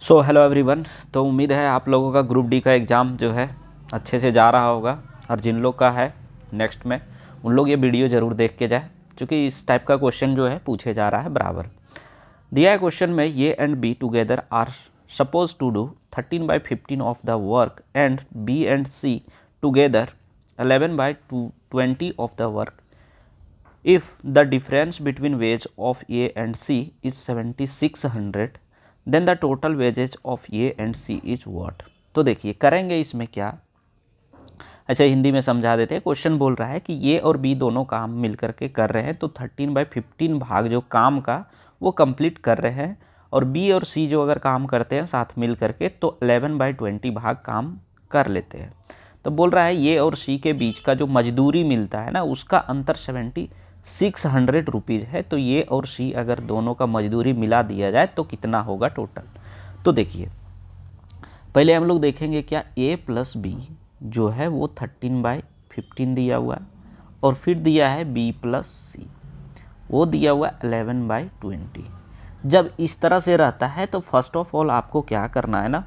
So hello everyone. तो उम्मीद है आप लोगों का ग्रुप डी का एग्ज़ाम जो है अच्छे से जा रहा होगा, और जिन लोग का है नेक्स्ट में उन लोग ये वीडियो ज़रूर देख के जाए, क्योंकि इस टाइप का क्वेश्चन जो है पूछे जा रहा है बराबर। दिया है क्वेश्चन में A and B together are supposed to do 13/15 of the work and B and C together 11/20 of the work. If the difference between wage of A and C is 7600, then the total wages of A and C is what? तो देखिए करेंगे इसमें क्या। अच्छा, हिंदी में समझा देते हैं। क्वेश्चन बोल रहा है कि ए और बी दोनों काम मिल करके कर रहे हैं, तो 13/15 भाग जो काम का वो कंप्लीट कर रहे हैं, और बी और सी जो अगर काम करते हैं साथ मिल करके तो 11/20 भाग काम कर लेते हैं। तो बोल रहा है ए और सी के बीच का जो मजदूरी मिलता है ना, उसका अंतर 7600 रुपीज़ है। तो ये और सी अगर दोनों का मजदूरी मिला दिया जाए तो कितना होगा टोटल। तो देखिए पहले हम लोग देखेंगे क्या ए प्लस बी जो है वो 13/15 दिया हुआ है, और फिर दिया है बी प्लस सी वो दिया हुआ है 11/20। जब इस तरह से रहता है तो फर्स्ट ऑफ ऑल आपको क्या करना है ना,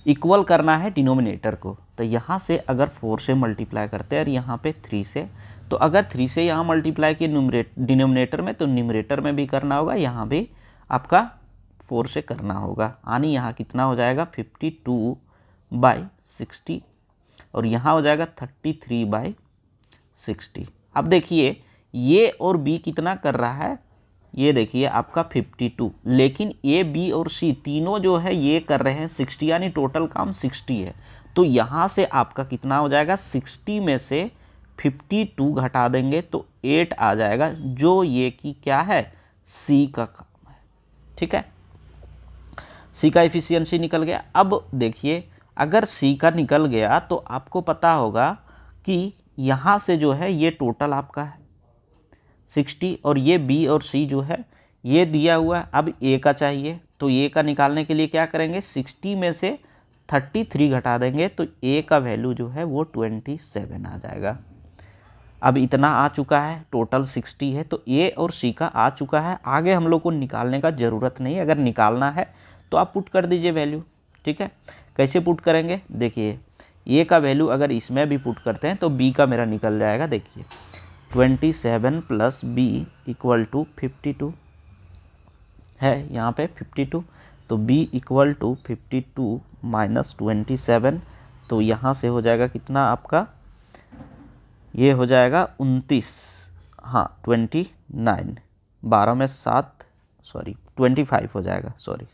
इक्वल करना है डिनोमिनेटर को। तो यहाँ से अगर 4 से मल्टीप्लाई करते हैं और यहाँ पे 3 से, तो अगर 3 से यहाँ मल्टीप्लाई किए डिनोमिनेटर में, तो न्यूमरेटर में भी करना होगा, यहाँ भी आपका 4 से करना होगा। यानी यहाँ कितना हो जाएगा 52/60, और यहाँ हो जाएगा 33/60। अब देखिए ये और बी कितना कर रहा है, ये देखिए आपका 52, लेकिन ए बी और सी तीनों जो है ये कर रहे हैं 60, यानी टोटल काम 60 है। तो यहाँ से आपका कितना हो जाएगा, 60 में से 52 घटा देंगे तो 8 आ जाएगा, जो ये की क्या है, सी का काम है। ठीक है, सी का एफिशिएंसी निकल गया। अब देखिए अगर सी का निकल गया तो आपको पता होगा कि यहाँ से जो है ये टोटल आपका है 60, और ये बी और सी जो है ये दिया हुआ है। अब ए का चाहिए, तो ए का निकालने के लिए क्या करेंगे, 60 में से 33 घटा देंगे तो ए का वैल्यू जो है वो 27 आ जाएगा। अब इतना आ चुका है, टोटल 60 है, तो ए और सी का आ चुका है। आगे हम लोग को निकालने का ज़रूरत नहीं है, अगर निकालना है तो आप पुट कर दीजिए वैल्यू। ठीक है, कैसे पुट करेंगे, देखिए ए का वैल्यू अगर इसमें भी पुट करते हैं तो बी का मेरा निकल जाएगा। देखिए 27 प्लस बी इक्वल टू 52 है, यहाँ पे 52, तो b इक्वल टू 52 माइनस 27, तो यहाँ से हो जाएगा कितना आपका, ये हो जाएगा 29, हाँ 29, 12 में 7, सॉरी 25 हो जाएगा, सॉरी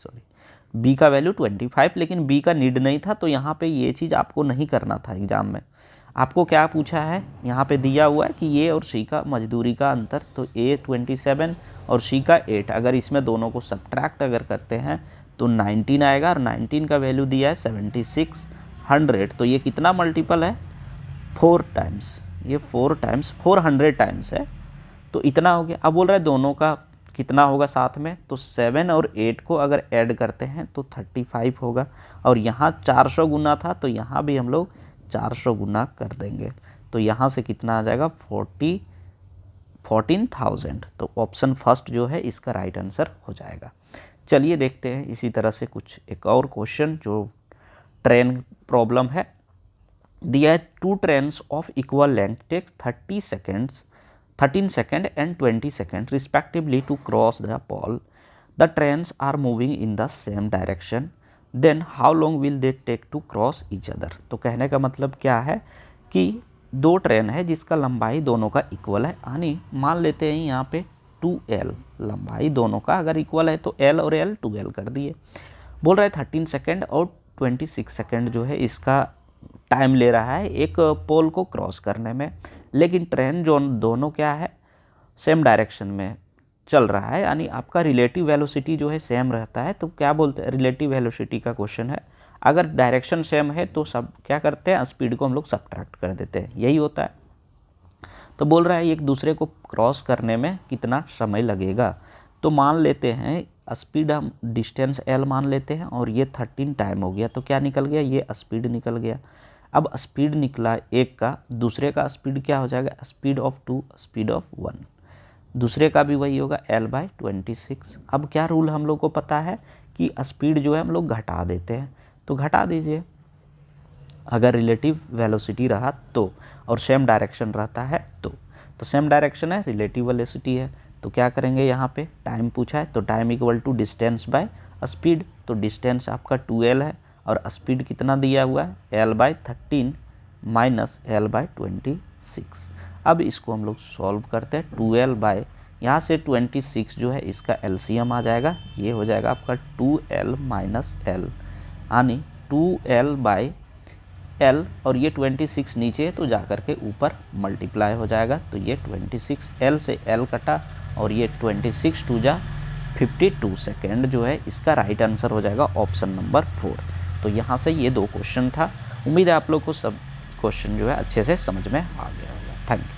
b का वैल्यू 25, लेकिन b का नीड नहीं था, तो यहाँ पे ये चीज़ आपको नहीं करना था एग्ज़ाम में। आपको क्या पूछा है, यहाँ पे दिया हुआ है कि ए और सी का मजदूरी का अंतर, तो ए 27 और सी का 8, अगर इसमें दोनों को सब्ट्रैक्ट अगर करते हैं तो 19 आएगा, और 19 का वैल्यू दिया है 7600, तो ये कितना मल्टीपल है, 4 टाइम्स, ये 4 टाइम्स 400 टाइम्स है, तो इतना हो गया। अब बोल रहा है दोनों का कितना होगा साथ में, तो 7 और 8 को अगर ऐड करते हैं तो 35 होगा, और यहाँ 400 गुना था तो यहाँ भी हम लोग 400 गुना कर देंगे, तो यहाँ से कितना आ जाएगा 14,000। तो ऑप्शन फर्स्ट जो है इसका राइट आंसर हो जाएगा। चलिए देखते हैं इसी तरह से कुछ एक और क्वेश्चन जो ट्रेन प्रॉब्लम है। दिया है 2 trains of equal length take 13 second and 20 second respectively to cross the pole. The trains are moving in the same direction, then how long will they take to cross each other. तो कहने का मतलब क्या है कि 2 train है जिसका लंबाई दोनों का इक्वल है, यानी मान लेते हैं यहाँ पे 2L, लंबाई दोनों का अगर इक्वल है तो L और L 2L कर दिए। बोल रहा है 13 सेकेंड और 26 सेकेंड जो है इसका टाइम ले रहा है एक पोल को क्रॉस करने में, लेकिन ट्रेन जो दोनों क्या है, सेम डायरेक्शन में चल रहा है, यानी आपका रिलेटिव वेलोसिटी जो है सेम रहता है। तो क्या बोलते हैं, रिलेटिव वेलोसिटी का क्वेश्चन है, अगर डायरेक्शन सेम है तो सब क्या करते हैं, स्पीड को हम लोग सब्ट्रैक्ट कर देते हैं, यही होता है। तो बोल रहा है एक दूसरे को क्रॉस करने में कितना समय लगेगा, तो मान लेते हैं स्पीड हम डिस्टेंस L मान लेते हैं, और ये 13 टाइम हो गया, तो क्या निकल गया, ये स्पीड निकल गया। अब स्पीड निकला एक का, दूसरे का स्पीड क्या हो जाएगा, स्पीड ऑफ 2, स्पीड ऑफ 1, दूसरे का भी वही होगा L/26। अब क्या रूल हम लोग को पता है कि स्पीड जो है हम लोग घटा देते हैं, तो घटा दीजिए। अगर रिलेटिव वेलोसिटी रहा तो, और सेम डायरेक्शन रहता है तो सेम डायरेक्शन है, रिलेटिव वेलोसिटी है, तो क्या करेंगे यहाँ पे टाइम पूछा है तो time equal to distance by speed, तो डिस्टेंस आपका 2L है और स्पीड कितना दिया हुआ है L/13 माइनस L/26। अब इसको हम लोग सॉल्व करते हैं। 2L बाय यहाँ से 26 जो है इसका LCM आ जाएगा, ये हो जाएगा आपका 2L माइनस L, यानी 2L बाय L, और ये 26 नीचे है तो जा कर के ऊपर मल्टीप्लाई हो जाएगा, तो ये 26 L से L कटा और ये 26 टू जा 52 सेकेंड जो है इसका राइट आंसर हो जाएगा ऑप्शन नंबर 4। तो यहाँ से ये 2 क्वेश्चन था। उम्मीद है आप लोग को सब क्वेश्चन जो है अच्छे से समझ में आ गया होगा। Thank you.